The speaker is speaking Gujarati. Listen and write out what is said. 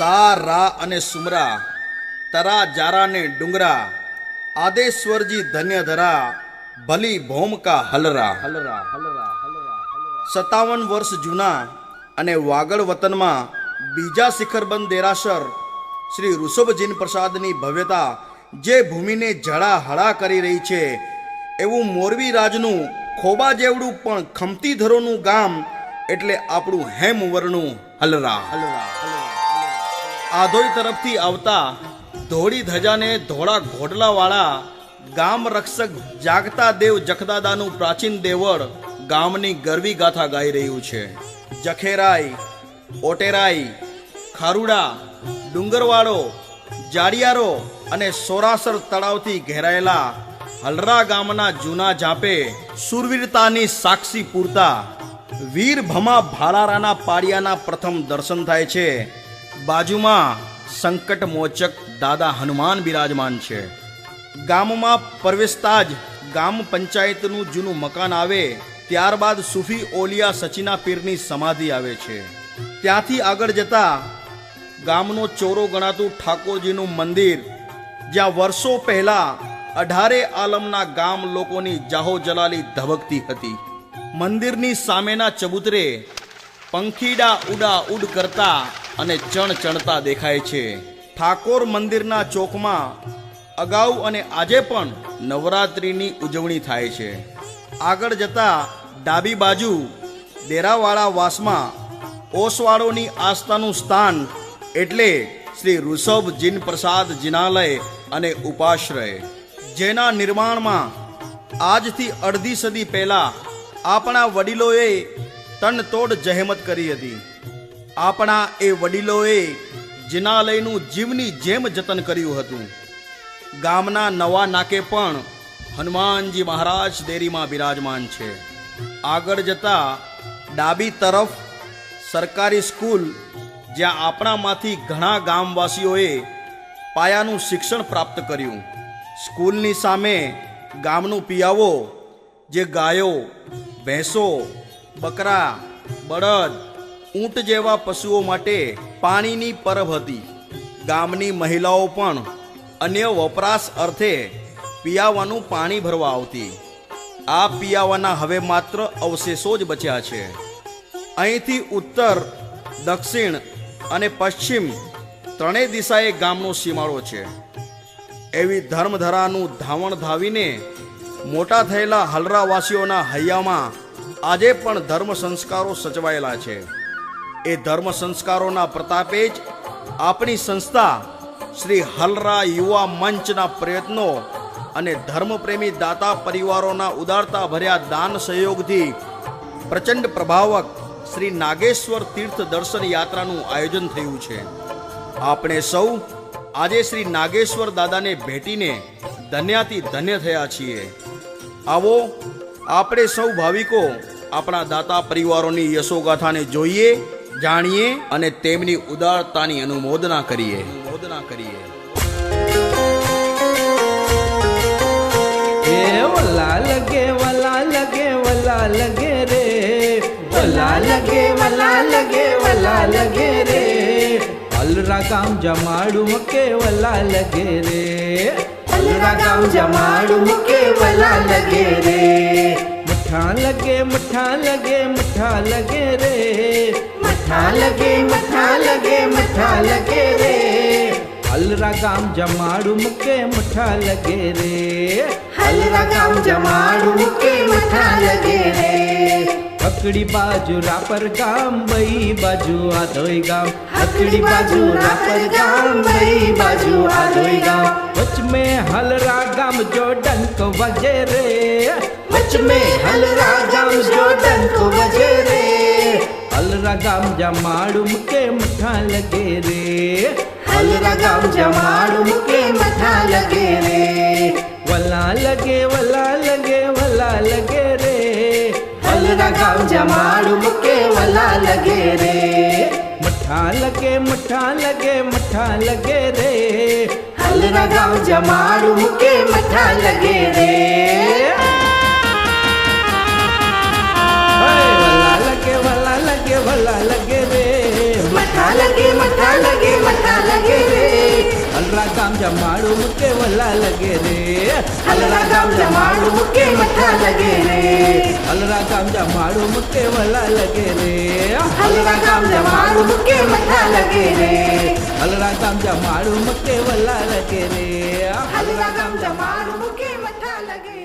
સા રા અને સુમરા, તરા જારા ને ડુંગરા, આદેશ્વરજી ધન્ય ધરા, ભલી ભૌમકા હલરા. 57 વર્ષ જૂના અને વાગડ વતનમાં બીજા શિખરબંધ દેરાસર શ્રી ઋષભજીન પ્રસાદની ભવ્યતા જે ભૂમિને જળાહળા કરી રહી છે, એવું મોરબી રાજનું ખોબા જેવડું પણ ખમતી ધરોનું ગામ એટલે આપણું હેમવરનું હલરા. આધોઈ તરફથી આવતા ધોળી ધજાને ધોળા ઘોડલાવાળા ગામ રક્ષક જાગતા દેવ જખદાદાનું પ્રાચીન દેવળ ગામની ગરવી ગાથા ગાઈ રહ્યું છે. જખેરાઈ, ઓટેરાઈ, ખારુડા, ડુંગરવાળો, જાડિયારો અને સોરાસર તળાવથી ઘેરાયેલા હલરા ગામના જૂના જાપે સુરવીરતાની સાક્ષી પૂરતા વીર ભમા ભાલારાના પાડિયાના પ્રથમ દર્શન થાય છે. બાજુમાં સંકટ મોચક દાદા હનુમાન બિરાજમાન છે. ગામમાં પ્રવેશતા જ ગામ પંચાયતનું જૂનું મકાન આવે, ત્યારબાદ સૂફી ઓલિયા સચીના પીરની સમાધિ આવે છે. ત્યાંથી આગળ જતા ગામનો ચોરો ગણાતું ઠાકોરજીનું મંદિર, જ્યાં વર્ષો પહેલા 18 આલમના ગામ લોકોની જાહો જલાલી ધબકતી હતી. મંદિરની સામેના ચબૂતરે પંખીડા ઉડા ઉડ કરતા અને ચણ ચણતા દેખાય છે. ઠાકોર મંદિરના ચોકમાં અગાઉ અને આજે પણ નવરાત્રિની ઉજવણી થાય છે. આગળ જતા ડાબી બાજુ ડેરાવાળા વાસમાં ઓસવાળોની આસ્થાનું સ્થાન એટલે શ્રી ઋષભજીન પ્રસાદ જિનાલય અને ઉપાશ્રય, જેના નિર્માણમાં આજથી અડધી સદી પહેલા આપણા વડીલોએ તનતોડ જહેમત કરી હતી. આપણા એ વડીલોએ જિનાલયનું જીવની જેમ જતન કર્યું હતું. ગામના નવા નાકે પણ હનુમાનજી મહારાજ દેરીમાં બિરાજમાન છે. આગળ જતા ડાબી તરફ સરકારી સ્કૂલ, જ્યાં આપણામાંથી ઘણા ગામવાસીઓએ પાયાનું શિક્ષણ પ્રાપ્ત કર્યું. સ્કૂલની સામે ગામનું પિયાવો, જે ગાયો, ભેંસો, બકરા, બળદ, ઊંટ જેવા પશુઓ માટે પાણીની પરબ હતી. ગામની મહિલાઓ પણ અન્ય વપરાશ અર્થે પિયાવાનું પાણી ભરવા આવતી. આ પિયાવાના હવે માત્ર અવશેષો જ બચ્યા છે. અહીંથી ઉત્તર, દક્ષિણ અને પશ્ચિમ ત્રણેય દિશાએ ગામનો સીમાડો છે. એવી ધર્મધરાનું ધાવણ ધાવીને મોટા થયેલા હલરાવાસીઓના હૈયામાં આજે પણ ધર્મ સંસ્કારો સચવાયેલા છે. એ ધર્મ સંસ્કારોના પ્રતાપે જ આપણી સંસ્થા શ્રી હલરા યુવા મંચના પ્રયત્નો અને ધર્મપ્રેમી દાતા પરિવારોના ઉદારતા ભર્યા દાન સહયોગથી પ્રચંડ પ્રભાવક શ્રી નાગેશ્વર તીર્થ દર્શન યાત્રાનું આયોજન થયું છે. આપણે સૌ આજે શ્રી નાગેશ્વર દાદાને ભેટીને ધન્યાતિ ધન્ય થયા છીએ. આવો આપણે સૌ ભાવિકો આપણા દાતા પરિવારોની યશોગાથાને જોઈએ, જાણીએ અને તેમની ઉદારતાની અનુમોદના કરીએ. વલા લગે વલા લગે વલા લગે રે, વલા લગે વલા લગે વલા લગે રે, હલરા ગામ જમાડું મકે વલા લગે રે, હલરા ગામ જમાડું મકે વલા લગે રે, મઠા લગે મઠા લગે મઠા લગે રે, મઠા લગે મઠા લગે મઠા લગે રે, હલરા ગામ જમાડું મકે મઠા લગે રે, હલરા ગામ જમાડું મકે મઠા લગે રે, હકડી બાજુ રાપર ગામ, બઈ બાજુ આધોઈ ગામ, હકડી બાજુ રાપર ગામ, બઈ બાજુ આધોઈ ગામ, વચ में हलरा गाम जो डंक बजे रे, वच में हलरा गाम जो डंक बजे रे, हलरा गाम जमाड़ू मुके मठा लगे रे, हलरा गाम जमाड़ू मुके मठा लगे रे, वला लगे वला लगे वला लगे रे, हलरा गाम जमाड़ू मुके वला लगे रे, मठा लगे मठा लगे मठा लगे रे, हलरा गाम जमाड़ू मुके मठा लगे रे, वला लगे वला लगे वला लगे रे, मठा लगे मठा लगे मठा હલરા ગામ જમાડું મુકે વલા લગે રે હલરા ગામ જમાડું મુકે મઠા લગે રે હલરા ગામ જમાડું મુકે વલા લગે રે હલરા ગામ જમાડું મુકે મઠા લગે રે હલરા ગામ જમાડું મુકે વલા લગે રે હલરા ગામ જમાડું મુકે મઠા લગે